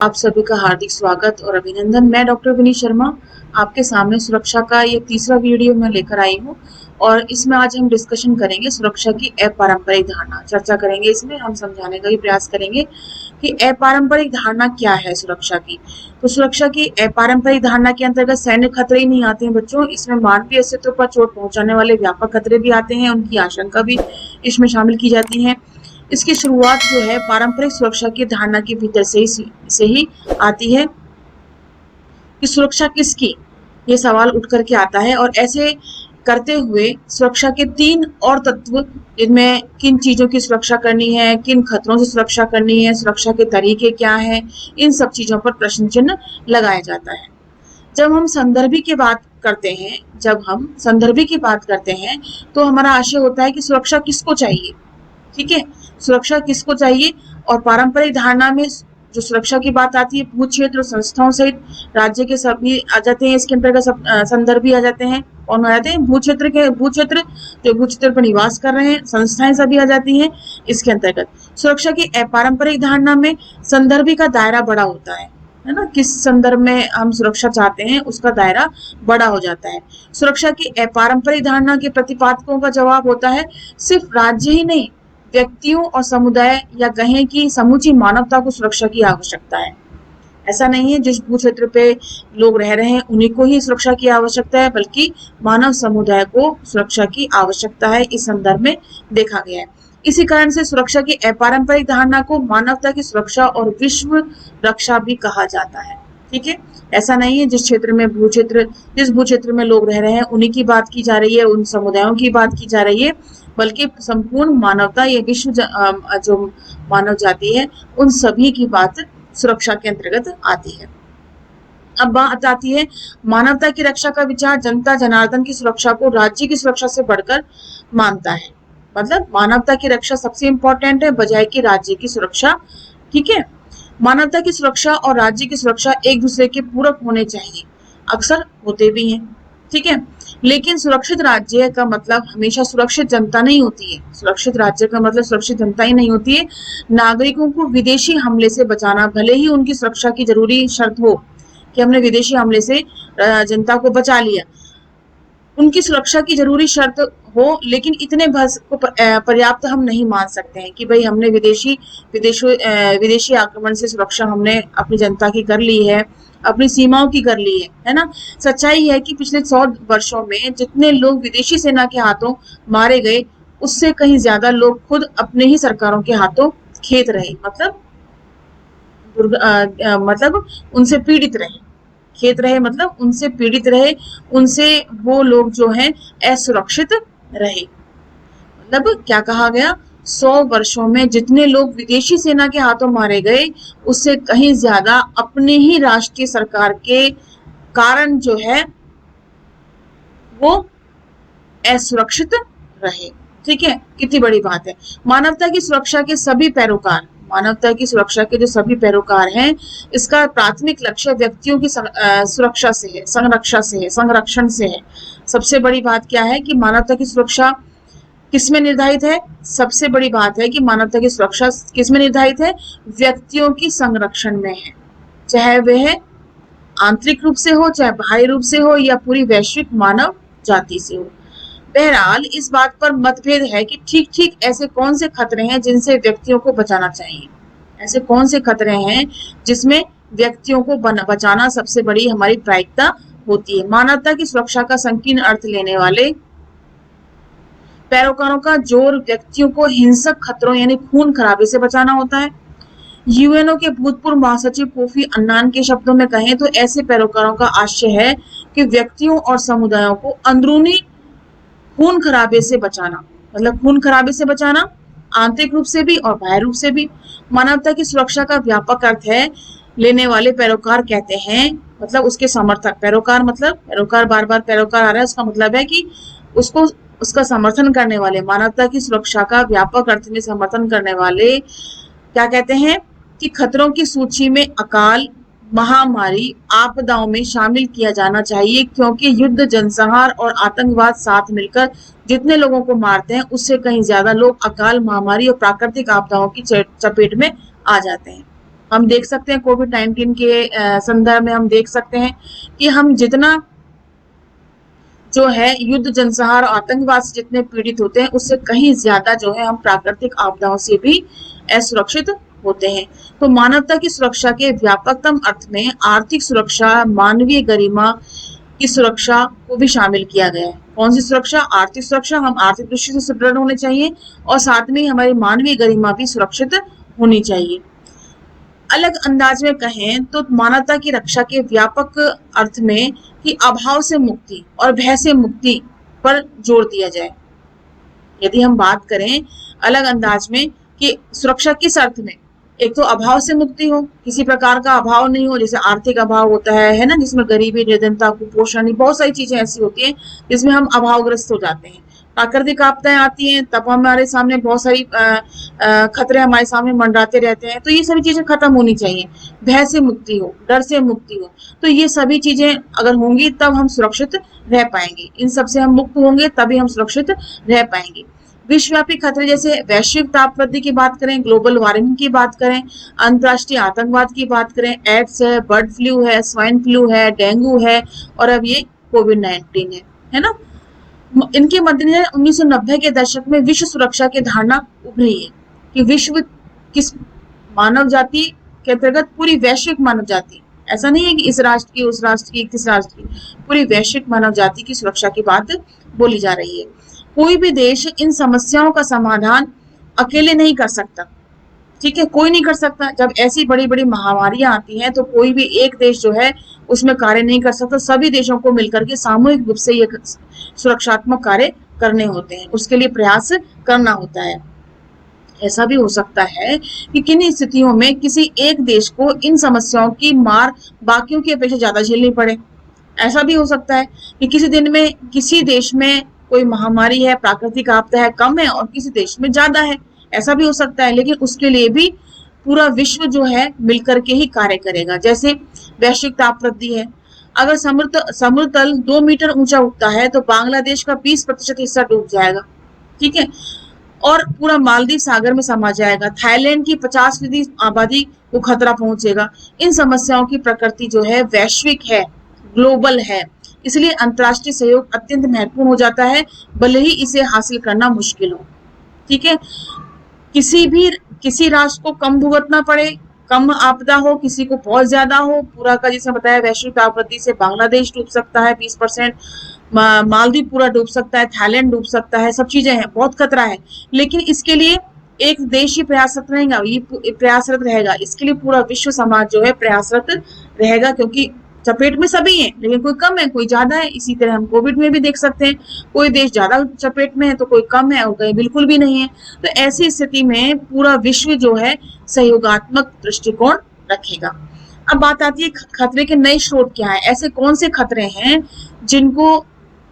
आप सभी का हार्दिक स्वागत और अभिनंदन। मैं डॉक्टर विनीत शर्मा आपके सामने सुरक्षा का ये तीसरा वीडियो मैं लेकर आई हूँ और इसमें आज हम डिस्कशन करेंगे सुरक्षा की अपारंपरिक धारणा। चर्चा करेंगे, इसमें हम समझाने का भी प्रयास करेंगे कि अपारंपरिक धारणा क्या है सुरक्षा की। तो सुरक्षा की अपारंपरिक धारणा के अंतर्गत सैन्य खतरे ही नहीं आते हैं बच्चों, इसमें मानवीय अस्तित्व पर चोट पहुंचाने वाले व्यापक खतरे भी आते हैं, उनकी आशंका भी इसमें शामिल की जाती है। इसकी शुरुआत जो है पारंपरिक सुरक्षा की धारणा के भीतर से ही आती है कि सुरक्षा किसकी, ये सवाल उठ करके आता है। और ऐसे करते हुए सुरक्षा के तीन और तत्व, जिनमें किन चीजों की सुरक्षा करनी है, किन खतरों से सुरक्षा करनी है, सुरक्षा के तरीके क्या हैं, इन सब चीजों पर प्रश्न चिन्ह लगाया जाता है। जब हम संदर्भी की बात करते हैं तो हमारा आशय होता है कि सुरक्षा किसको चाहिए। ठीक है, सुरक्षा किसको चाहिए। और पारंपरिक धारणा में जो सुरक्षा की बात आती है, भू क्षेत्र संस्थाओं सहित राज्य के सभी आ जाते हैं, इसके अंतर्गत सब संदर्भी आ जाते हैं। कौन आ जाते हैं? भू क्षेत्र जो भू क्षेत्र पर निवास कर रहे हैं, संस्थाएं सभी आ जाती हैं इसके अंतर्गत। सुरक्षा की अपारंपरिक धारणा में संदर्भी का दायरा बड़ा होता है ना, किस संदर्भ में हम सुरक्षा चाहते हैं उसका दायरा बड़ा हो जाता है। सुरक्षा की अपारंपरिक धारणा के प्रतिपादकों का जवाब होता है सिर्फ राज्य ही नहीं, व्यक्तियों और समुदाय या कहें कि समूची मानवता को सुरक्षा की आवश्यकता है। ऐसा नहीं है जिस भू क्षेत्र पे लोग रह रहे हैं उन्हीं को ही सुरक्षा की आवश्यकता है, बल्कि मानव समुदाय को सुरक्षा की आवश्यकता है, इस संदर्भ में देखा गया है। इसी कारण से सुरक्षा की अपारंपरिक धारणा को मानवता की सुरक्षा और विश्व रक्षा भी कहा जाता है। ठीक है, ऐसा नहीं है जिस भू क्षेत्र में लोग रह रहे हैं उन्हीं की बात की जा रही है, उन समुदायों की बात की जा रही है, बल्कि संपूर्ण मानवता, ये विश्व जो मानव जाति है उन सभी की बात सुरक्षा के अंतर्गत आती है। अब बात आती है मानवता की रक्षा का विचार जनता जनार्दन की सुरक्षा को राज्य की सुरक्षा से बढ़कर मानता है। मतलब मानवता की रक्षा सबसे इंपॉर्टेंट है बजाय कि राज्य की सुरक्षा। ठीक है, मानवता की सुरक्षा और राज्य की सुरक्षा एक दूसरे के पूरक होने चाहिए, अक्सर होते भी हैं। ठीक है, लेकिन सुरक्षित राज्य का मतलब हमेशा सुरक्षित जनता नहीं होती है। सुरक्षित राज्य का मतलब सुरक्षित जनता ही नहीं होती है। नागरिकों को विदेशी हमले से बचाना भले ही उनकी सुरक्षा की जरूरी शर्त हो कि हमने विदेशी हमले से जनता को बचा लिया, उनकी सुरक्षा की जरूरी शर्त हो, लेकिन इतने बस को पर्याप्त हम नहीं मान सकते हैं कि भाई हमने विदेशी आक्रमण से सुरक्षा हमने अपनी जनता की कर ली है, अपनी सीमाओं की कर ली है ना। सच्चाई है कि पिछले 100 वर्षों में जितने लोग विदेशी सेना के हाथों मारे गए, उससे कहीं ज्यादा लोग खुद अपने ही सरकारों के हाथों खेत रहे, मतलब उनसे पीड़ित रहे। खेत रहे मतलब उनसे पीड़ित रहे, उनसे वो लोग जो हैं असुरक्षित रहे। मतलब क्या कहा गया, 100 वर्षों में जितने लोग विदेशी सेना के हाथों मारे गए, उससे कहीं ज्यादा अपने ही राष्ट्रीय सरकार के कारण जो है वो असुरक्षित रहे। ठीक है, कितनी बड़ी बात है। मानवता की सुरक्षा के जो सभी पैरोकार हैं, इसका प्राथमिक लक्ष्य व्यक्तियों की सुरक्षा से है, संरक्षण से है। सबसे बड़ी बात क्या है कि मानवता की सुरक्षा किसमें निर्धारित है? सबसे बड़ी बात है कि मानवता की सुरक्षा किसमें निर्धारित है? व्यक्तियों की संरक्षण में है, चाहे वह आंतरिक रूप से हो, चाहे बाहरी रूप से हो, या पूरी वैश्विक मानव जाति से हो। बहरहाल इस बात पर मतभेद है कि ठीक ऐसे कौन से खतरे हैं जिनसे व्यक्तियों को बचाना चाहिए। ऐसे कौन से खतरे हैं जिसमें व्यक्तियों को बचाना सबसे बड़ी हमारी प्राथमिकता होती है। मानवता की सुरक्षा का संकीर्ण अर्थ लेने वाले पैरोकारों का जोर व्यक्तियों को हिंसक खतरों यानी खून खराबे से बचाना होता है। यूएनओ के भूतपूर्व महासचिव कोफी अन्नान के शब्दों में कहें तो ऐसे पैरोकारों का आशय है कि व्यक्तियों और समुदायों को अंदरूनी खून खराबे से बचाना, मतलब खून खराबे से बचाना आंतरिक रूप से भी और बाह्य रूप से भी। मानवता की सुरक्षा का व्यापक अर्थ है लेने वाले पैरोकार कहते हैं, मतलब उसके समर्थक। पैरोकार बार बार पैरोकार आ रहा है, उसका मतलब है कि उसका समर्थन करने वाले, मानवता की सुरक्षा का व्यापक अर्थ में समर्थन करने वाले क्या कहते हैं कि खतरों की सूची में अकाल, महामारी, आपदाओं में शामिल किया जाना चाहिए, क्योंकि युद्ध, जनसंहार और आतंकवाद साथ मिलकर जितने लोगों को मारते हैं, उससे कहीं ज्यादा लोग अकाल, महामारी और प्राकृतिक आपदाओं की चपेट में आ जाते हैं। हम देख सकते हैं कोविड-19 के संदर्भ में हम देख सकते हैं कि हम जितना जो है युद्ध, जनसंहार और आतंकवाद से जितने पीड़ित होते हैं, उससे कहीं ज्यादा जो है हम प्राकृतिक आपदाओं से भी असुरक्षित होते हैं। तो मानवता की सुरक्षा के व्यापकतम अर्थ में आर्थिक सुरक्षा, मानवीय गरिमा की सुरक्षा को भी शामिल किया गया है। कौन सी सुरक्षा? आर्थिक सुरक्षा। हम आर्थिक दृष्टि से सुदृढ़ होने चाहिए और साथ में हमारी मानवीय गरिमा भी सुरक्षित होनी चाहिए। अलग अंदाज में कहें तो मानवता की रक्षा के व्यापक अर्थ में कि अभाव से मुक्ति और भय से मुक्ति पर जोर दिया जाए। यदि हम बात करें अलग अंदाज में कि सुरक्षा किस अर्थ में, एक तो अभाव से मुक्ति हो, किसी प्रकार का अभाव नहीं हो, जैसे आर्थिक अभाव होता है ना, जिसमें गरीबी, निर्धनता, कुपोषण, बहुत सारी चीजें ऐसी होती हैं जिसमें हम अभावग्रस्त हो जाते हैं। प्राकृतिक आपदाएं आती हैं तब हमारे सामने बहुत सारी खतरे हमारे सामने मंडराते रहते हैं, तो ये सभी चीजें खत्म होनी चाहिए। भय से मुक्ति हो, डर से मुक्ति हो, तो ये सभी चीजें अगर होंगी तब हम सुरक्षित रह पाएंगे। इन सब से हम मुक्त होंगे तभी हम सुरक्षित रह पाएंगे। विश्वव्यापी खतरे जैसे वैश्विक ताप वृद्धि की बात करें, ग्लोबल वार्मिंग की बात करें, अंतर्राष्ट्रीय आतंकवाद की बात करें, एड्स है, बर्ड फ्लू है, स्वाइन फ्लू है, डेंगू है और अब ये कोविड-19 है ना। इनके मद्देनजर 1990 के दशक में विश्व सुरक्षा की धारणा उभरी है कि विश्व किस मानव जाति के अंतर्गत पूरी वैश्विक मानव जाति, ऐसा नहीं है कि इस राष्ट्र की, उस राष्ट्र की, किस राष्ट्र की, पूरी वैश्विक मानव जाति की सुरक्षा की बात बोली जा रही है। कोई भी देश इन समस्याओं का समाधान अकेले नहीं कर सकता, ठीक है, कोई नहीं कर सकता। जब ऐसी बड़ी बड़ी महामारियां आती हैं तो कोई भी एक देश जो है उसमें कार्य नहीं कर सकता, सभी देशों को मिलकर के सामूहिक रूप से ये सुरक्षात्मक कार्य करने होते हैं, उसके लिए प्रयास करना होता है। ऐसा भी हो सकता है कि किन्हीं स्थितियों में किसी एक देश को इन समस्याओं की मार बाकियों की अपेक्षा ज्यादा झेलनी पड़े। ऐसा भी हो सकता है कि किसी दिन में किसी देश में कोई महामारी है, प्राकृतिक आपदा है, कम है और किसी देश में ज्यादा है, ऐसा भी हो सकता है। लेकिन उसके लिए भी पूरा विश्व जो है मिलकर के ही कार्य करेगा। जैसे वैश्विक ताप वृद्धि है, अगर समुद्र तल 2 मीटर ऊंचा उठता है तो बांग्लादेश का 20% हिस्सा डूब जाएगा, ठीक है, और पूरा मालदीव सागर में समा जाएगा। थाईलैंड की 50% आबादी को खतरा पहुंचेगा। इन समस्याओं की प्रकृति जो है वैश्विक है, ग्लोबल है, इसलिए अंतर्राष्ट्रीय सहयोग अत्यंत महत्वपूर्ण हो जाता है, भले ही इसे हासिल करना मुश्किल हो, ठीक है। किसी राष्ट्र को कम भुगतना पड़े, कम आपदा हो, किसी को बहुत ज्यादा हो, पूरा का जैसे बताया वैश्विक ताप वृद्धि से बांग्लादेश डूब सकता है 20%, मालदीव पूरा डूब सकता है, थाईलैंड डूब सकता है, सब चीजें हैं, बहुत खतरा है। लेकिन इसके लिए एक देश ही प्रयासरत रहेगा, ये प्रयासरत रहेगा, इसके लिए पूरा विश्व समाज जो है प्रयासरत रहेगा, क्योंकि चपेट में सभी हैं, लेकिन कोई कम है, कोई ज्यादा है। इसी तरह हम कोविड में भी देख सकते हैं, कोई देश ज्यादा चपेट में है तो कोई कम है और कोई बिल्कुल भी नहीं है। तो ऐसी स्थिति में पूरा विश्व जो है सहयोगात्मक दृष्टिकोण रखेगा। अब बात आती है खतरे के नए स्रोत क्या है, ऐसे कौन से खतरे हैं जिनको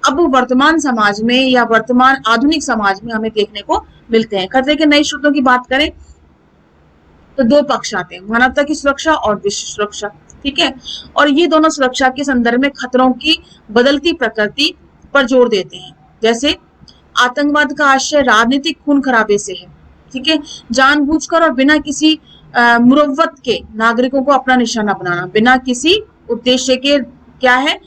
अब वर्तमान समाज में या वर्तमान आधुनिक समाज में हमें देखने को मिलते हैं। खतरे के नए स्रोतों की बात करें तो 2 पक्ष आते हैं, मानवता की सुरक्षा और विश्व सुरक्षा, ठीक है। और ये दोनों सुरक्षा के संदर्भ में खतरों की बदलती प्रकृति पर जोर देते हैं। जैसे आतंकवाद का आशय राजनीतिक खून खराबे से है, ठीक है, जानबूझकर और बिना किसी मुरव्वत के नागरिकों को अपना निशाना बनाना, बिना किसी उद्देश्य के, क्या है,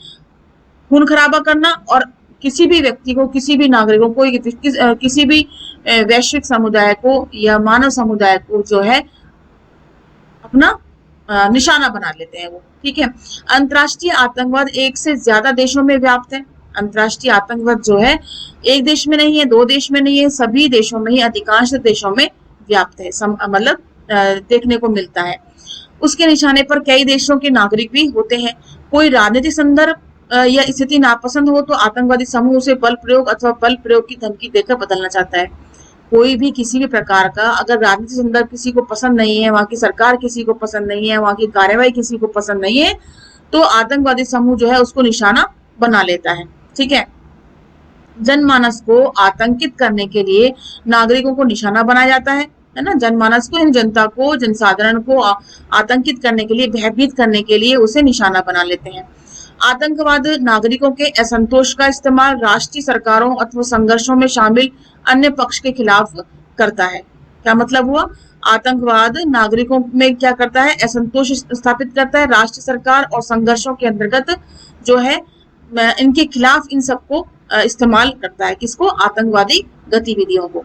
खून खराबा करना और किसी भी व्यक्ति को, किसी भी नागरिकों को, किसी भी वैश्विक समुदाय को या मानव समुदाय को जो है अपना निशाना बना लेते हैं वो, ठीक है। अंतर्राष्ट्रीय आतंकवाद एक से ज्यादा देशों में व्याप्त है। अंतर्राष्ट्रीय आतंकवाद जो है एक देश में नहीं है, 2 देश में नहीं है, सभी देशों में ही, अधिकांश देशों में व्याप्त है, मतलब देखने को मिलता है। उसके निशाने पर कई देशों के नागरिक भी होते हैं। कोई राजनीतिक संदर्भ या स्थिति नापसंद हो तो आतंकवादी समूह उसे बल प्रयोग अथवा बल प्रयोग की धमकी देकर बदलना चाहता है। कोई भी किसी भी प्रकार का अगर राजनीतिक संदर्भ किसी को पसंद नहीं है, वहां की सरकार किसी को पसंद नहीं है, वहां की कार्यवाही किसी को पसंद नहीं है, तो आतंकवादी समूह जो है उसको निशाना बना लेता है, ठीक है। जनमानस को आतंकित करने के लिए नागरिकों को निशाना बनाया जाता है ना, जनमानस को, जनता को, जनसाधारण को आतंकित करने के लिए, भयभीत करने के लिए उसे निशाना बना लेते हैं। आतंकवाद नागरिकों के असंतोष का इस्तेमाल राष्ट्रीय सरकारों अथवा संघर्षों में शामिल अन्य पक्ष के खिलाफ करता है। क्या मतलब हुआ? आतंकवाद नागरिकों में क्या करता है, असंतोष स्थापित करता है। राष्ट्र सरकार और संघर्षों के अंतर्गत जो है इनके खिलाफ इन सबको इस्तेमाल करता है, किसको, आतंकवादी गतिविधियों को।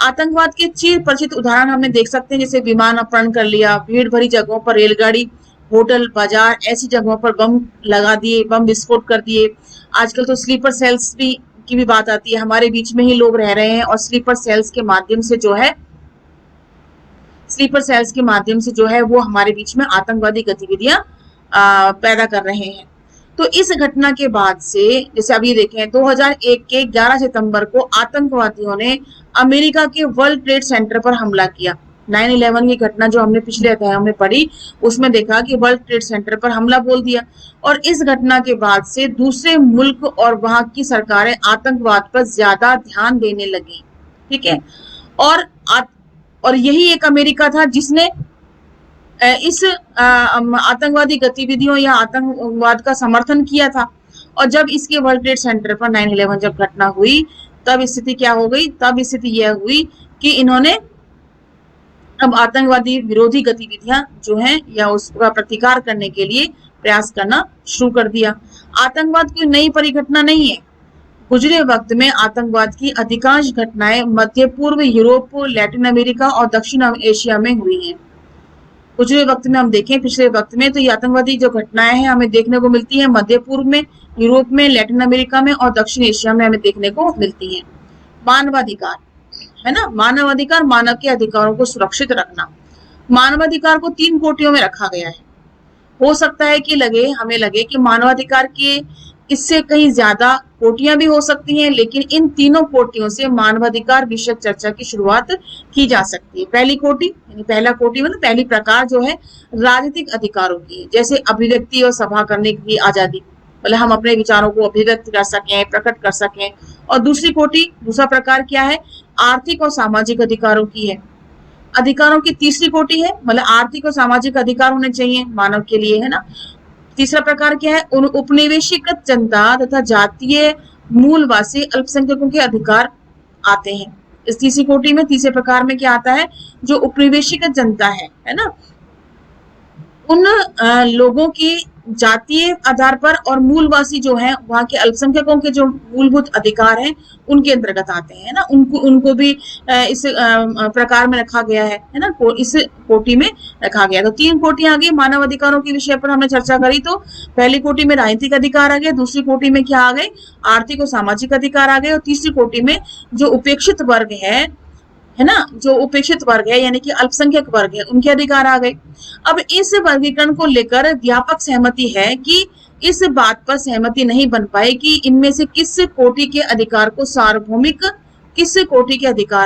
आतंकवाद के चिर परिचित उदाहरण हमने देख सकते हैं, जैसे विमान अपहरण कर लिया, भीड़ भरी जगहों पर रेलगाड़ी, होटल, बाजार, ऐसी जगहों पर बम लगा दिए, बम विस्फोट कर दिए। आजकल तो स्लीपर सेल्स की भी बात आती है, हमारे बीच में ही लोग रह रहे हैं और स्लीपर सेल्स के माध्यम से जो है वो हमारे बीच में आतंकवादी गतिविधियां पैदा कर रहे हैं। तो इस घटना के बाद से, जैसे अभी देखें 2001 के 11 सितंबर को आतंकवादियों ने अमेरिका के वर्ल्ड ट्रेड सेंटर पर हमला किया। 9/11 की घटना जो हमने पिछले अध्यायों में पढ़ी, उसमें देखा कि वर्ल्ड ट्रेड सेंटर पर हमला बोल दिया। और इस घटना के बाद से दूसरे मुल्क और वहां की सरकारें आतंकवाद पर ज्यादा ध्यान देने लगी, ठीक है। और यही एक अमेरिका था जिसने इस आतंकवादी गतिविधियों या आतंकवाद का समर्थन किया था। और जब इसके वर्ल्ड ट्रेड सेंटर पर 9/11 जब घटना हुई, तब स्थिति क्या हो गई, तब स्थिति यह हुई कि इन्होंने अब आतंकवादी विरोधी गतिविधियां जो हैं या उसका प्रतिकार करने के लिए प्रयास करना शुरू कर दिया। आतंकवाद कोई नई परिघटना नहीं है। गुजरे वक्त में आतंकवाद की अधिकांश घटनाएं मध्य पूर्व, यूरोप, लैटिन अमेरिका और दक्षिण एशिया में हुई हैं। गुजरे वक्त में हम देखें, पिछले वक्त में तो ये आतंकवादी जो घटनाएं हैं हमें देखने को मिलती है मध्य पूर्व में, यूरोप में, लैटिन अमेरिका में और दक्षिण एशिया में हमें देखने को मिलती है। मानवाधिकार है ना, मानवाधिकार, मानव के अधिकारों को सुरक्षित रखना। मानवाधिकार को 3 कोटियों में रखा गया है। हो सकता है कि हमें लगे कि मानवाधिकार के इससे कहीं ज्यादा कोटियां भी हो सकती हैं, लेकिन इन तीनों कोटियों से मानवाधिकार विषयक चर्चा की शुरुआत की जा सकती है। पहली कोटि यानी पहला कोटि मतलब पहली प्रकार जो है राजनीतिक अधिकारों की, जैसे अभिव्यक्ति और सभा करने की आजादी, मतलब हम अपने विचारों को अभिव्यक्त कर सकें, प्रकट कर सकें। और दूसरा प्रकार क्या है, आर्थिक और सामाजिक अधिकारों की है। अधिकारों की तीसरी कोटि है, मतलब आर्थिक और सामाजिक अधिकार होने चाहिए मानव के लिए, है ना। तीसरा प्रकार क्या है, उपनिवेशीकृत जनता तथा जातीय मूलवासी अल्पसंख्यकों के अधिकार आते हैं। इस तीसरी कोटि में, तीसरे प्रकार में क्या आता है, जो उपनिवेशीकृत जनता है ना, उन लोगों की जातीय आधार पर और मूलवासी जो है वहां के अल्पसंख्यकों के जो मूलभूत अधिकार हैं उनके अंतर्गत आते हैं ना, उनको भी इस प्रकार में रखा गया है ना, इस कोटि में रखा गया। तो 3 कोटियां आ गई मानव अधिकारों के विषय पर हमने चर्चा करी। तो पहली कोटि में राजनीतिक अधिकार आ गए, दूसरी कोटि में क्या आ गए, आर्थिक और सामाजिक अधिकार आ गए, और तीसरी कोटि में जो उपेक्षित वर्ग है ना, जो उपेक्षित वर्ग है यानी कि अल्पसंख्यक वर्ग है, उनके अधिकार आ गए। अब इस वर्गीकरण को लेकर व्यापक सहमति है कि इस बात पर सहमति नहीं बन पाई कि इनमें से किस कोटि के अधिकार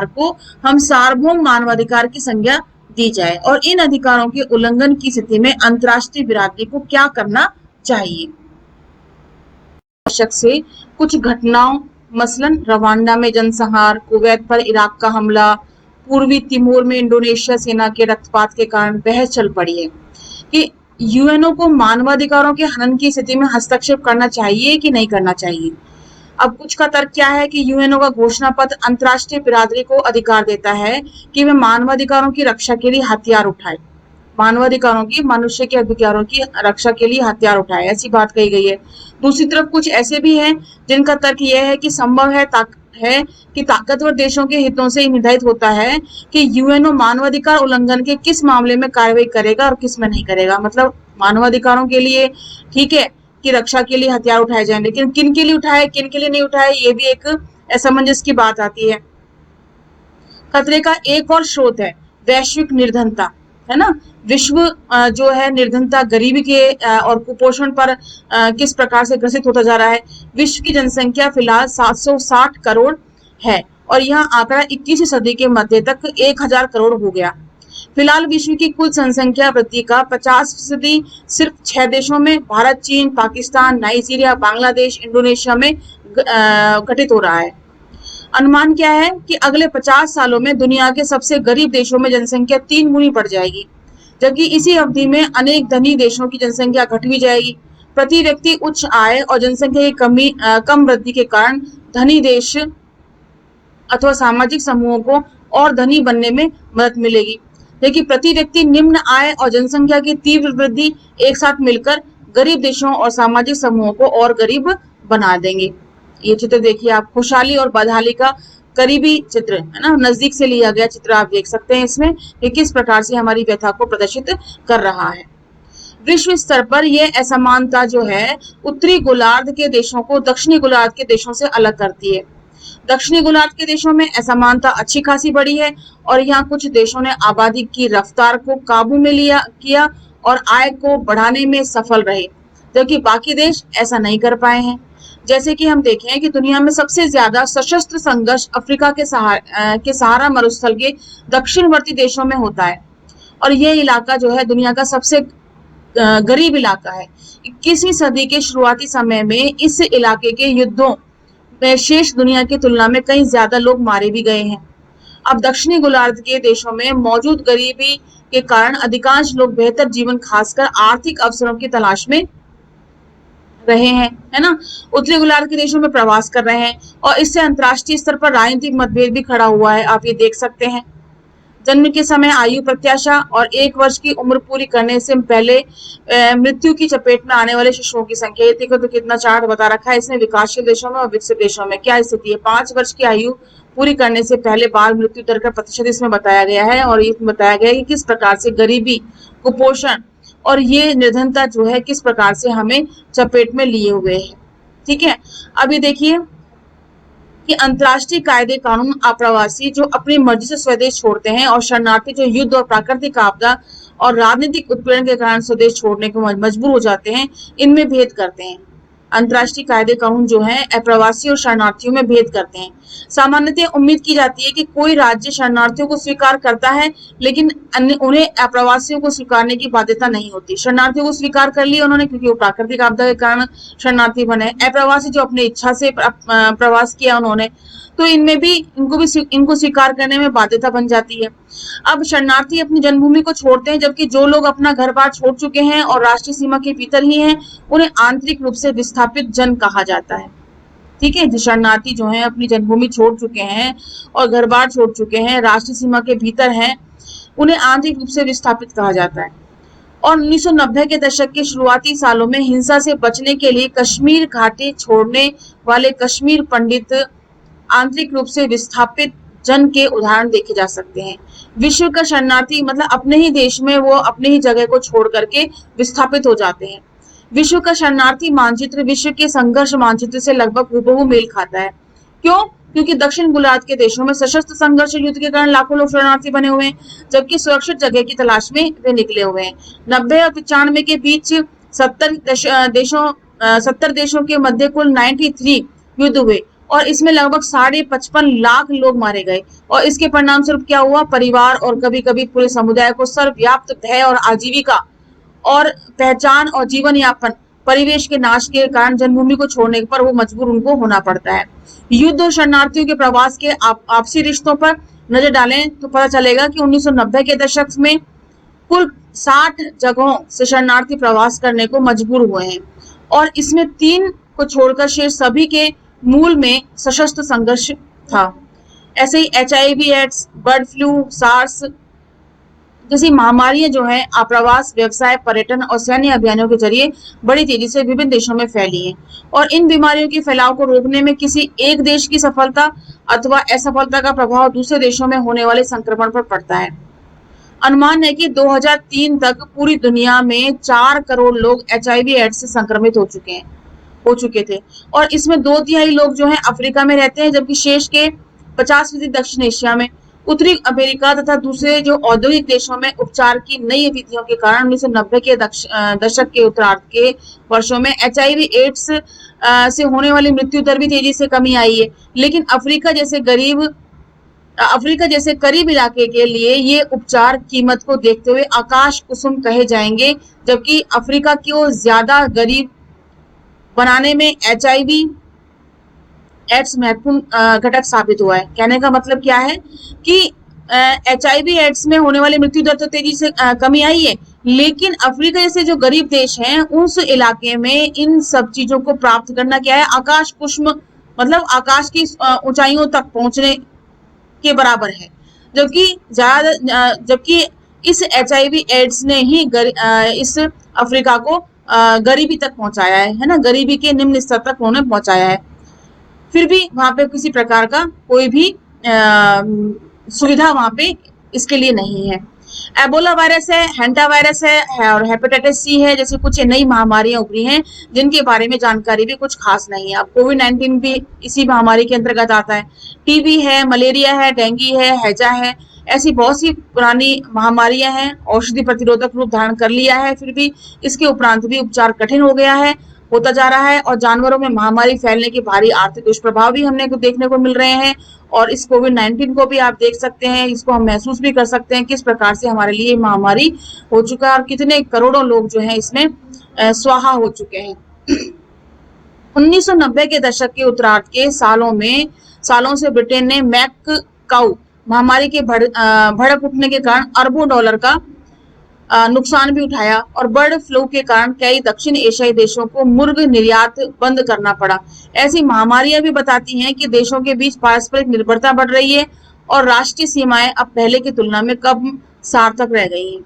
को हम सार्वभौम मानवाधिकार की संज्ञा दी जाए, और इन अधिकारों के उल्लंघन की स्थिति में अंतर्राष्ट्रीय बिरादरी को क्या करना चाहिए। दशक से कुछ घटनाओं, मसलन रवांडा में जनसंहार, कुवैत पर इराक का हमला, पूर्वी तिमोर में इंडोनेशिया सेना के रक्तपात के कारण बहस चल पड़ी है कि यूएनओ को मानवाधिकारों के हनन की स्थिति में हस्तक्षेप करना चाहिए कि नहीं करना चाहिए। अब कुछ का तर्क क्या है कि यूएनओ का घोषणा पत्र अंतर्राष्ट्रीय बिरादरी को अधिकार देता है कि वे मानवाधिकारों की रक्षा के लिए हथियार उठाए, मनुष्य के अधिकारों की रक्षा के लिए हथियार उठाए, ऐसी बात कही गई है। दूसरी तरफ कुछ ऐसे भी हैं जिनका तर्क यह है कि संभव है कि ताकतवर देशों के हितों से निर्धारित होता है कि यूएनओ मानवाधिकार उल्लंघन के किस मामले में कार्रवाई करेगा और किस में नहीं करेगा। मतलब मानवाधिकारों के लिए ठीक है कि रक्षा के लिए हथियार उठाए जाएं, लेकिन किन के लिए उठाए, किन के लिए नहीं उठाए, ये भी एक असमंजस की बात आती है। खतरे का एक और स्रोत है वैश्विक निर्धनता, है ना। विश्व जो है निर्धनता, गरीबी के और कुपोषण पर किस प्रकार से ग्रसित होता जा रहा है। विश्व की जनसंख्या फिलहाल 760 करोड़ है और यह आंकड़ा 21वीं सदी के मध्य तक 1000 करोड़ हो गया। फिलहाल विश्व की कुल जनसंख्या वृद्धि का 50% सिर्फ 6 देशों में, भारत, चीन, पाकिस्तान, नाइजीरिया, बांग्लादेश, इंडोनेशिया में घटित हो रहा है। अनुमान क्या है कि अगले 50 सालों में दुनिया के सबसे गरीब देशों में जनसंख्या 3 गुनी बढ़ जाएगी, जबकि इसी अवधि में अनेक धनी देशों की जनसंख्या घट भी जाएगी। प्रति व्यक्ति उच्च आय और जनसंख्या की कम वृद्धि के कारण धनी देश अथवा सामाजिक समूहों को और धनी बनने में मदद मिलेगी। देखिए प्रति व्यक्ति निम्न आय और जनसंख्या की तीव्र वृद्धि एक साथ मिलकर गरीब देशों और सामाजिक समूहों को और गरीब बना देंगे। ये चित्र देखिए आप, खुशहाली और बदहाली का करीबी चित्र है ना, नजदीक से लिया गया चित्र आप देख सकते हैं इसमें कि किस प्रकार से हमारी व्यथा को प्रदर्शित कर रहा है। विश्व स्तर पर यह असमानता जो है उत्तरी गोलार्ध के देशों को दक्षिणी गोलार्ध के देशों से अलग करती है। दक्षिणी गोलार्ध के देशों में असमानता अच्छी खासी बढ़ी है और यहाँ कुछ देशों ने आबादी की रफ्तार को काबू में किया और आय को बढ़ाने में सफल रहे, जबकि बाकी देश ऐसा नहीं कर पाए हैं। जैसे कि हम देखें कि दुनिया में सबसे ज्यादा सशस्त्र संघर्ष अफ्रीका के सहारा मरुस्थल के दक्षिणवर्ती देशों में होता है और यह इलाका जो है दुनिया का सबसे गरीब इलाका है। 21वीं सदी के शुरुआती समय में इस इलाके के युद्धों में शेष दुनिया की तुलना में कई ज्यादा लोग मारे भी गए हैं। अब दक्षिणी गोलार्ध के देशों में मौजूद गरीबी के कारण अधिकांश लोग बेहतर जीवन खासकर आर्थिक अवसरों की तलाश में रहे हैं, है ना। उत्तरी गोलार्ध के देशों में प्रवास कर रहे हैं और इससे अंतर्राष्ट्रीय स्तर पर राजनीतिक मतभेद भी खड़ा हुआ है, आप ये देख सकते हैं। जन्म के समय आयु प्रत्याशा और 1 वर्ष की उम्र पूरी करने से पहले मृत्यु की चपेट में आने वाले शिशुओं की संख्या, ये देखो तो कितना चार्ट बता रखा है इसमें विकासशील देशों में और विकसित देशों में क्या स्थिति है। 5 वर्ष की आयु पूरी करने से पहले बाल मृत्यु दर का प्रतिशत इसमें बताया गया है और ये बताया गया है कि किस प्रकार से गरीबी, कुपोषण और ये निर्धनता जो है किस प्रकार से हमें चपेट में लिए हुए है। ठीक है, अभी देखिए कि अंतर्राष्ट्रीय कायदे कानून अप्रवासी जो अपनी मर्जी से स्वदेश छोड़ते हैं और शरणार्थी जो युद्ध और प्राकृतिक आपदा और राजनीतिक उत्पीड़न के कारण स्वदेश छोड़ने को मजबूर हो जाते हैं, इनमें भेद करते हैं। अंतर्राष्ट्रीय कायदे कानून जो है अप्रवासी और शरणार्थियों में भेद करते हैं। सामान्यतः उम्मीद की जाती है कि कोई राज्य शरणार्थियों को स्वीकार करता है लेकिन उन्हें अप्रवासियों को स्वीकारने की बाध्यता नहीं होती। शरणार्थियों को स्वीकार कर लिया उन्होंने क्योंकि वो प्राकृतिक आपदा के कारण शरणार्थी बने। अप्रवासी जो अपनी इच्छा से प्रवास किया उन्होंने, तो इनमें भी इनको स्वीकार करने में बाध्यता बन जाती है। अब शरणार्थी अपनी जन्मभूमि को छोड़ते हैं, जबकि जो लोग अपना घर बार छोड़ चुके हैं और राष्ट्रीय सीमा के भीतर ही हैं, उन्हें आंतरिक रूप से विस्थापित जन कहा जाता है। ठीक है, जो शरणार्थी जो हैं अपनी जन्मभूमि छोड़ चुके हैं और घर बार छोड़ चुके हैं, राष्ट्रीय सीमा के भीतर हैं, उन्हें आंतरिक रूप से विस्थापित कहा जाता है। और 1990 के दशक के शुरुआती सालों में हिंसा से बचने के लिए कश्मीर घाटी छोड़ने वाले कश्मीर पंडित आंतरिक रूप से विस्थापित जन के उदाहरण देखे जा सकते हैं। विश्व का शरणार्थी मतलब अपने ही देश में वो अपने ही जगह को छोड़ करके विस्थापित हो जाते हैं। विश्व का शरणार्थी मानचित्र विश्व के संघर्ष मानचित्र से लगभग हूबहू मेल खाता है। क्यों? क्योंकि दक्षिण गोलार्ध के देशों में सशस्त्र संघर्ष युद्ध के कारण लाखों लोग शरणार्थी बने हुए हैं, जबकि सुरक्षित जगह की तलाश में वे निकले हुए हैं। 90 और 95 के बीच 70 देशों के मध्य कुल 93 युद्ध हुए और इसमें लगभग 55.5 लाख लोग मारे गए और इसके परिणाम स्वरूप क्या हुआ, परिवार और कभी कभी पूरे समुदाय को सर्वव्याप्त भय और आजीविका और पहचान और जीवन यापन परिवेश के नाश के कारण जन्मभूमि को छोड़ने पर वो मजबूर उनको होना पड़ता है। युद्ध और शरणार्थियों के प्रवास के आपसी रिश्तों पर नजर डालें तो पता चलेगा कि 1990 के दशक में कुल 60 जगहों से शरणार्थी प्रवास करने को मजबूर हुए हैं और इसमें 3 को छोड़कर शेष सभी के मूल में सशस्त्र संघर्ष था। ऐसे ही HIV AIDS, bird flu, SARS जैसी महामारियां जो है आप्रवास, व्यवसाय, पर्यटन और सैन्य अभियानों के जरिए बड़ी तेजी से विभिन्न देशों में फैली है और इन बीमारियों के फैलाव को रोकने में किसी एक देश की सफलता अथवा असफलता का प्रभाव दूसरे देशों में होने वाले संक्रमण पर पड़ता है। अनुमान है कि 2003 तक पूरी दुनिया में 4 करोड़ लोग HIV एड्स से संक्रमित हो चुके थे और इसमें 2/3 लोग जो हैं अफ्रीका में रहते हैं, जबकि शेष के 50% दक्षिण एशिया में। उत्तरी अमेरिका तथा दूसरे जो औद्योगिक देशों में उपचार की नई विधियों के कारण 1990 के दशक के उत्तरार्ध के वर्षों में HIV एड्स से होने वाली मृत्यु दर भी तेजी से कमी आई है। लेकिन अफ्रीका जैसे करीब इलाके के लिए ये उपचार कीमत को देखते हुए आकाश कुसुम कहे जाएंगे, जबकि अफ्रीका को ज्यादा गरीब बनाने में HIV एड्स महत्वपूर्ण घटक साबित हुआ है। कहने का मतलब क्या है कि HIV एड्स में होने वाली मृत्यु दर तो तेजी से कमी आई है, लेकिन अफ्रीका जैसे जो गरीब देश हैं उस इलाके में इन सब चीजों को प्राप्त करना क्या है, आकाश कुसुम मतलब आकाश की ऊंचाइयों तक पहुंचने के बराबर है। जबकि इस HIV एड्स ने ही इस अफ्रीका को गरीबी तक पहुंचाया है ना, गरीबी के निम्न स्तर तक उन्होंने पहुंचाया है। फिर भी वहां पे किसी प्रकार का कोई भी सुविधा वहां पे इसके लिए नहीं है। एबोला वायरस है, हेंटा वायरस है और हेपेटाइटिस सी है, जैसे कुछ नई महामारियां उभरी हैं जिनके बारे में जानकारी भी कुछ खास नहीं है। अब कोविड-19 भी इसी महामारी के अंतर्गत आता है। टीबी है, मलेरिया है, डेंगू है, हैजा है, ऐसी बहुत सी पुरानी महामारियां हैं, औषधि प्रतिरोधक रूप धारण कर लिया है, फिर भी इसके उपरांत भी उपचार कठिन हो गया है, होता जा रहा है। और जानवरों में महामारी फैलने के भारी आर्थिक दुष्प्रभाव भी हमने को देखने को मिल रहे हैं। और इस कोविड-19 को भी आप देख सकते हैं, इसको हम महसूस भी कर सकते हैं किस प्रकार से हमारे लिए महामारी हो चुका है और कितने करोड़ों लोग जो हैं इसमें स्वाहा हो चुके हैं। 1990 के दशक के उत्तरार्ध के सालों से ब्रिटेन ने मैककाउ महामारी के भड़क उठने के कारण अरबों डॉलर का नुकसान भी उठाया और बर्ड फ्लू के कारण कई दक्षिण एशियाई देशों को मुर्ग निर्यात बंद करना पड़ा। ऐसी महामारियां भी बताती हैं कि देशों के बीच पारस्परिक निर्भरता बढ़ रही है और राष्ट्रीय सीमाएं अब पहले की तुलना में कम सार्थक रह गई हैं।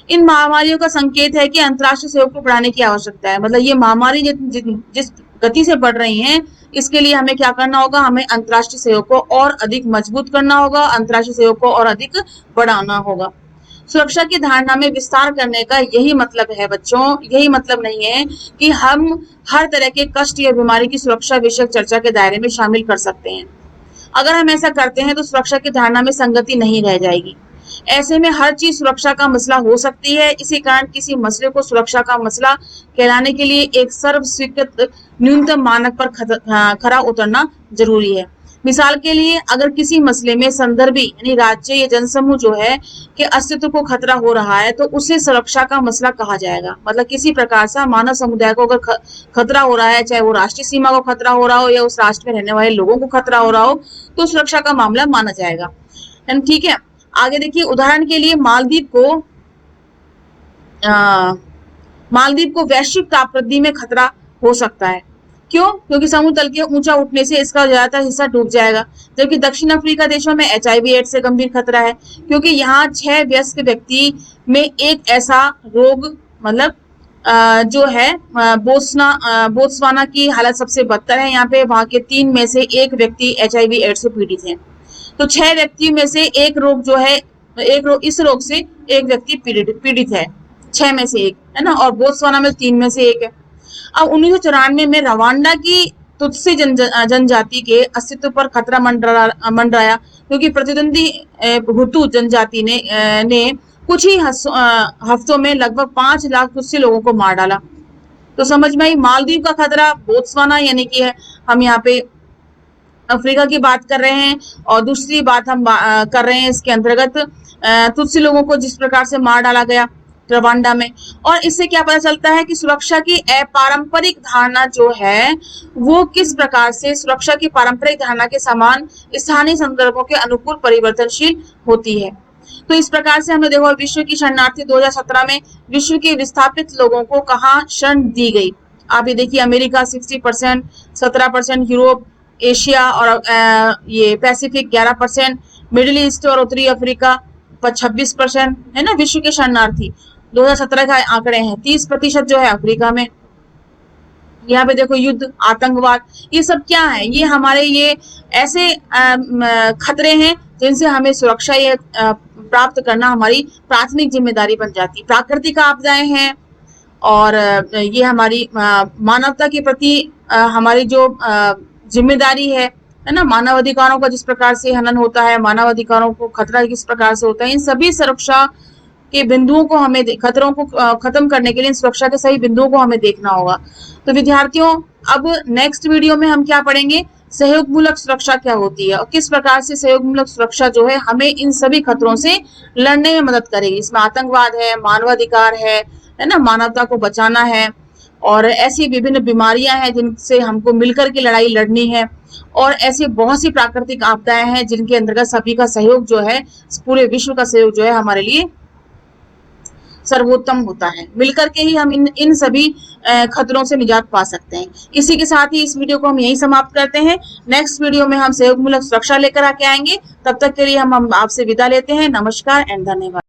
इन महामारियों का संकेत है कि अंतर्राष्ट्रीय सहयोग को बढ़ाने की आवश्यकता है। मतलब ये महामारी जिस गति से बढ़ रही है, इसके लिए हमें क्या करना होगा, हमें अंतर्राष्ट्रीय सहयोग को और अधिक मजबूत करना होगा, अंतर्राष्ट्रीय सहयोग को और अधिक बढ़ाना होगा। सुरक्षा की धारणा में विस्तार करने का यही मतलब है बच्चों, यही मतलब नहीं है कि हम हर तरह के कष्ट या बीमारी की सुरक्षा विषयक चर्चा के दायरे में शामिल कर सकते हैं। अगर हम ऐसा करते हैं तो सुरक्षा की धारणा में संगति नहीं रह जाएगी। ऐसे में हर चीज सुरक्षा का मसला हो सकती है। इसी कारण किसी मसले को सुरक्षा का मसला कहलाने के लिए एक सर्व स्वीकृत न्यूनतम मानक पर खरा उतरना जरूरी है। मिसाल के लिए अगर किसी मसले में संदर्भी यानी राज्य या जनसमूह जो है के अस्तित्व को खतरा हो रहा है तो उसे सुरक्षा का मसला कहा जाएगा। मतलब किसी प्रकार से मानव समुदाय को अगर खतरा हो रहा है, चाहे वो राष्ट्रीय सीमा को खतरा हो रहा हो या उस राष्ट्र में रहने वाले लोगों को खतरा हो रहा हो, तो सुरक्षा का मामला माना जाएगा। ठीक है, आगे देखिए, उदाहरण के लिए मालदीव को वैश्विक तापवृद्धि में खतरा हो सकता है। क्यों? क्योंकि समुद्र तल के ऊंचा उठने से इसका ज्यादातर हिस्सा डूब जाएगा। जबकि दक्षिण अफ्रीका देशों में HIV एड्स से गंभीर खतरा है, क्योंकि यहाँ 6 वयस्क व्यक्ति में एक ऐसा रोग, मतलब जो है बोत्सवाना की हालत सबसे बदतर है। यहाँ पे वहां के 3 में से 1 व्यक्ति HIV एड्स से पीड़ित है। तो 6 व्यक्तियों में से एक रोग जो है, इस रोग से एक व्यक्ति पीड़ित है, 6 में से 1 है ना, और बोत्सवाना में 3 में से 1 है। अब 1994 में रवांडा की तुत्सी जनजाति के अस्तित्व पर खतरा मंडराया, क्योंकि प्रतिद्वंदी हुतू जनजाति ने कुछ ही हफ्तों में लगभग 5 लाख तुत्सी लोगों को मार डाला। तो समझ में आई, मालदीव का खतरा, बोत्सवाना यानी कि हम यहाँ पे अफ्रीका की बात कर रहे हैं, और दूसरी बात हम कर रहे हैं इसके अंतर्गत तुत्सी लोगों को जिस प्रकार से मार डाला गया रवांडा में। और इससे क्या पता चलता है कि सुरक्षा की अपारंपरिक धारणा जो है वो किस प्रकार से सुरक्षा की पारंपरिक धारणा के समान स्थानीय संदर्भों के अनुकूल परिवर्तनशील होती है। तो इस प्रकार से हमने देखो, विश्व की शरणार्थी 2017 में विश्व के विस्थापित लोगों को कहाँ शरण दी गई। आप ये देखिए, अमेरिका 60%, 17%, यूरोप, एशिया और ये पैसिफिक 11%, मिडिल ईस्ट और उत्तरी अफ्रीका 26% है ना विश्व के शरणार्थी। 2017 का आंकड़े हैं। 30% जो है अफ्रीका में। यहाँ पे देखो, युद्ध, आतंकवाद, ये सब क्या है, ये हमारे ये ऐसे खतरे हैं जिनसे हमें सुरक्षा ये प्राप्त करना हमारी प्राथमिक जिम्मेदारी बन जाती है। प्राकृतिक आपदाएं हैं और ये हमारी मानवता के प्रति हमारी जो जिम्मेदारी है ना, मानव अधिकारों का जिस प्रकार से हनन होता है, मानव अधिकारों को खतरा किस प्रकार से होता है, इन सभी सुरक्षा के बिंदुओं को हमें, खतरों को खत्म करने के लिए सुरक्षा के सही बिंदुओं को हमें देखना होगा। तो विद्यार्थियों, अब नेक्स्ट वीडियो में हम क्या पढ़ेंगे, सहयोग मूलक सुरक्षा क्या होती है और किस प्रकार से सहयोग मूलक सुरक्षा जो है हमें इन सभी खतरों से लड़ने में मदद करेगी। इसमें आतंकवाद है, मानवाधिकार है ना, मानवता को बचाना है, और ऐसी विभिन्न बीमारियां हैं जिनसे हमको मिलकर के लड़ाई लड़नी है, और ऐसी बहुत सी प्राकृतिक आपदाएं हैं जिनके अंतर्गत सभी का सहयोग जो है, पूरे विश्व का सहयोग जो है हमारे लिए सर्वोत्तम होता है। मिलकर के ही हम इन सभी खतरों से निजात पा सकते हैं। इसी के साथ ही इस वीडियो को हम यहीं समाप्त करते हैं। नेक्स्ट वीडियो में हम सहयोग मूलक सुरक्षा लेकर आके आएंगे। तब तक के लिए हम आपसे विदा लेते हैं। नमस्कार एंड धन्यवाद।